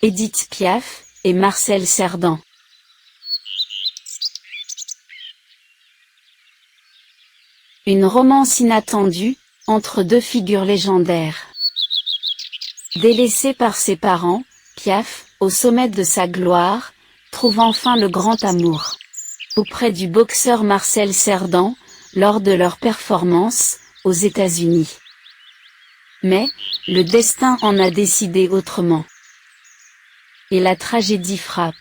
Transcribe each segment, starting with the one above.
Édith Piaf et Marcel Cerdan. Une romance inattendue, entre deux figures légendaires. Délaissée par ses parents, Piaf, au sommet de sa gloire, trouve enfin le grand amour. Auprès du boxeur Marcel Cerdan, lors de leur performance, aux États-Unis. Mais, le destin en a décidé autrement. Et la tragédie frappe.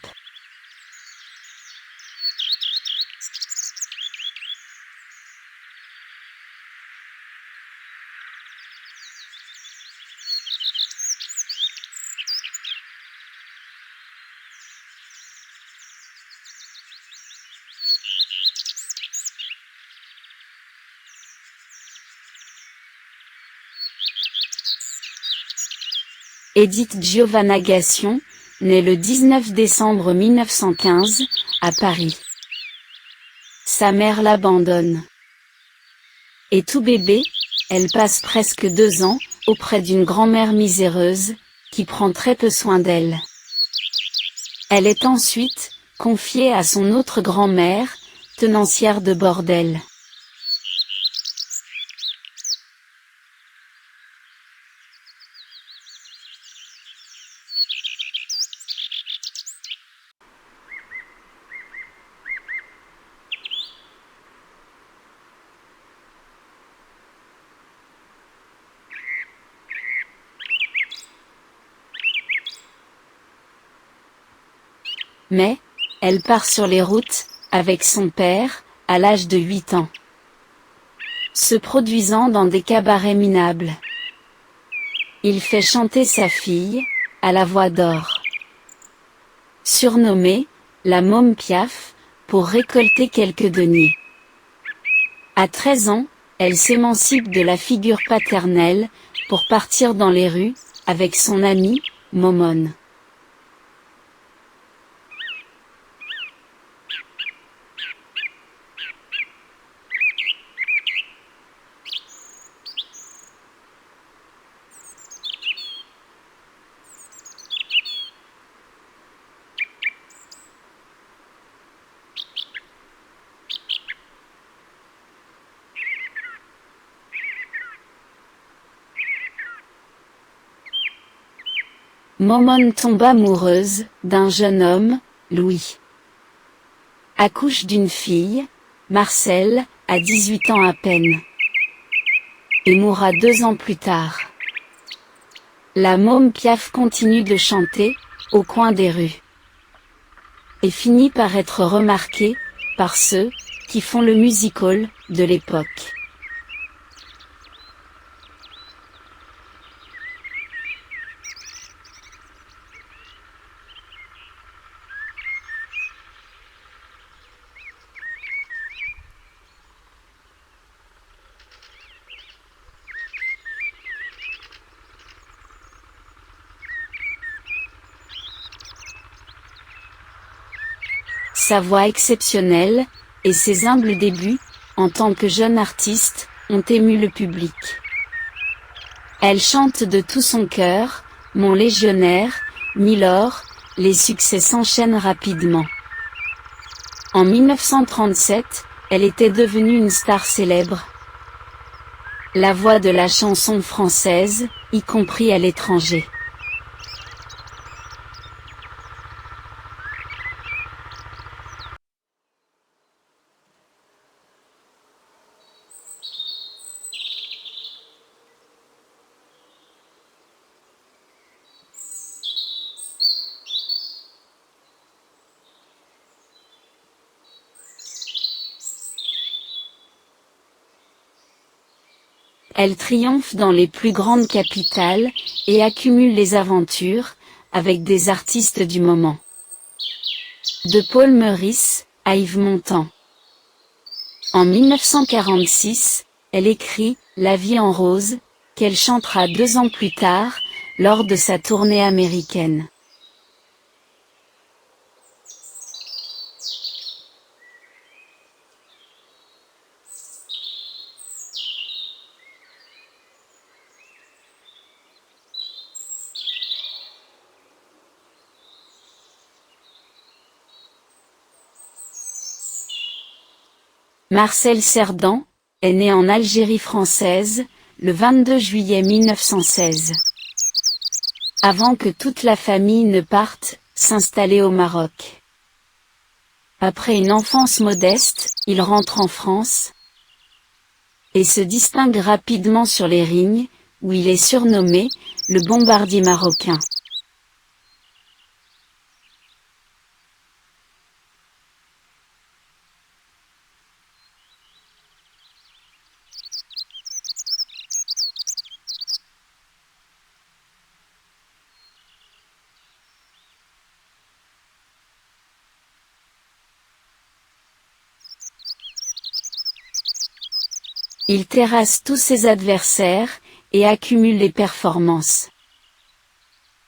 Édith Giovanna Gassion, née le 19 décembre 1915, à Paris. Sa mère l'abandonne. Et tout bébé, elle passe presque 2 ans, auprès d'une grand-mère miséreuse, qui prend très peu soin d'elle. Elle est ensuite confiée à son autre grand-mère, tenancière de bordel. Mais, elle part sur les routes, avec son père, à l'âge de 8 ans. Se produisant dans des cabarets minables. Il fait chanter sa fille, à la voix d'or. Surnommée, la môme Piaf, pour récolter quelques deniers. À 13 ans, elle s'émancipe de la figure paternelle, pour partir dans les rues, avec son amie, Momone. Momone tombe amoureuse d'un jeune homme, Louis. Accouche d'une fille, Marcel, à 18 ans à peine. Et mourra 2 ans plus tard. La môme Piaf continue de chanter, au coin des rues. Et finit par être remarquée, par ceux, qui font le music-hall, de l'époque. Sa voix exceptionnelle, et ses humbles débuts, en tant que jeune artiste, ont ému le public. Elle chante de tout son cœur, Mon légionnaire, Milord, les succès s'enchaînent rapidement. En 1937, elle était devenue une star célèbre. La voix de la chanson française, y compris à l'étranger. Elle triomphe dans les plus grandes capitales, et accumule les aventures, avec des artistes du moment. De Paul Meurice, à Yves Montand. En 1946, elle écrit « La vie en rose », qu'elle chantera 2 ans plus tard, lors de sa tournée américaine. Marcel Cerdan est né en Algérie française, le 22 juillet 1916. Avant que toute la famille ne parte s'installer au Maroc. Après une enfance modeste, il rentre en France et se distingue rapidement sur les rings, où il est surnommé le bombardier marocain. Il terrasse tous ses adversaires, et accumule les performances.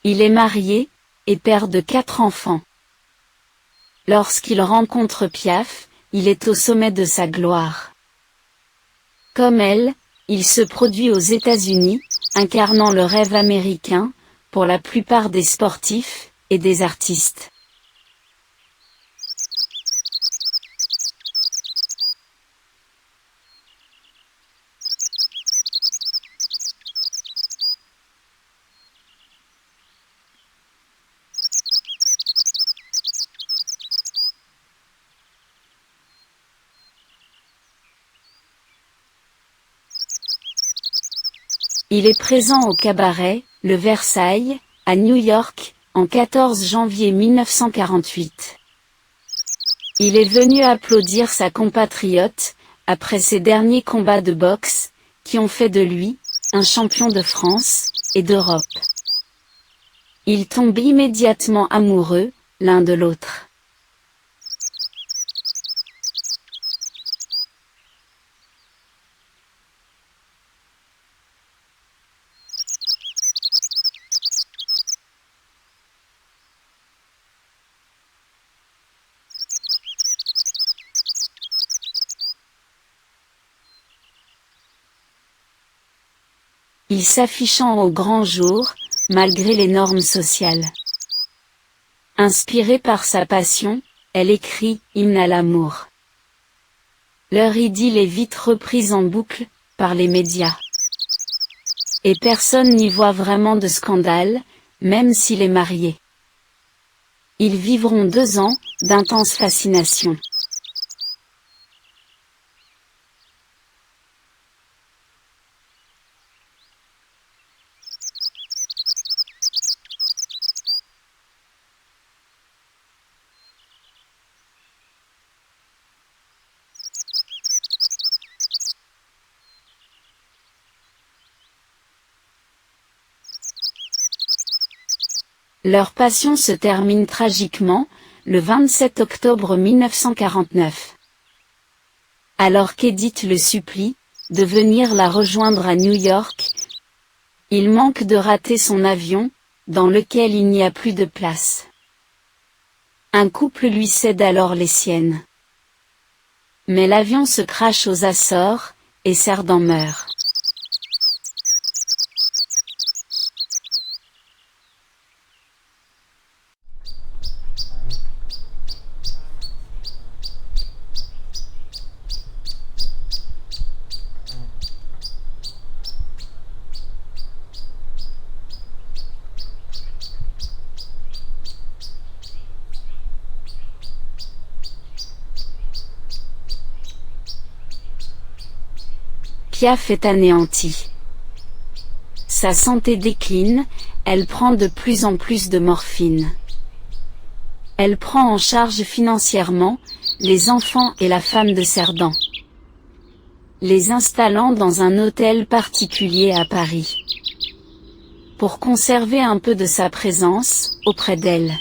Il est marié, et père de 4 enfants. Lorsqu'il rencontre Piaf, il est au sommet de sa gloire. Comme elle, il se produit aux États-Unis, incarnant le rêve américain, pour la plupart des sportifs, et des artistes. Il est présent au cabaret, le Versailles, à New York, en 14 janvier 1948. Il est venu applaudir sa compatriote, après ses derniers combats de boxe, qui ont fait de lui, un champion de France, et d'Europe. Ils tombent immédiatement amoureux, l'un de l'autre. Il s'affichant au grand jour, malgré les normes sociales. Inspirée par sa passion, elle écrit « Hymne à l'amour ». Leur idylle est vite reprise en boucle, par les médias. Et personne n'y voit vraiment de scandale, même s'il est marié. Ils vivront 2 ans, d'intense fascination. Leur passion se termine tragiquement, le 27 octobre 1949. Alors qu'Edith le supplie, de venir la rejoindre à New York, il manque de rater son avion, dans lequel il n'y a plus de place. Un couple lui cède alors les siennes. Mais l'avion se crache aux Açores, et Cerdan meurt. Piaf est anéantie. Sa santé décline, elle prend de plus en plus de morphine. Elle prend en charge financièrement, les enfants et la femme de Cerdan, les installant dans un hôtel particulier à Paris, pour conserver un peu de sa présence, auprès d'elle.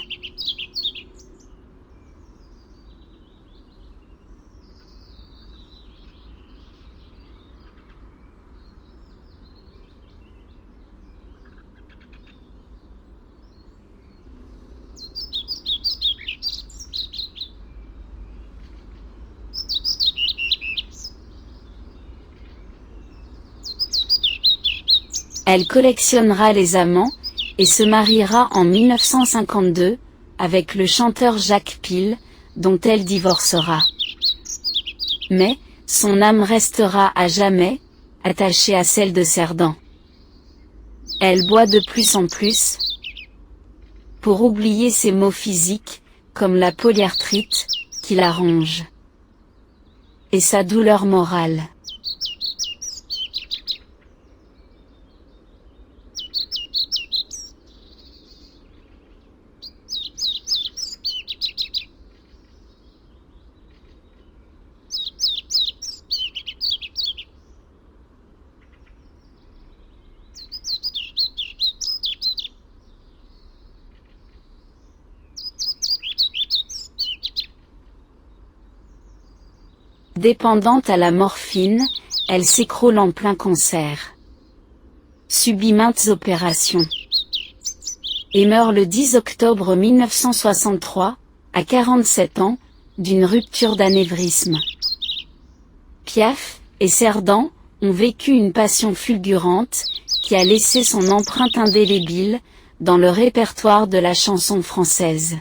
Elle collectionnera les amants, et se mariera en 1952, avec le chanteur Jacques Pille, dont elle divorcera. Mais, son âme restera à jamais attachée à celle de Cerdan. Elle boit de plus en plus, pour oublier ses maux physiques, comme la polyarthrite, qui la ronge, et sa douleur morale. Dépendante à la morphine, elle s'écroule en plein concert. Subit maintes opérations. Et meurt le 10 octobre 1963, à 47 ans, d'une rupture d'anévrisme. Piaf et Cerdan ont vécu une passion fulgurante, qui a laissé son empreinte indélébile dans le répertoire de la chanson française.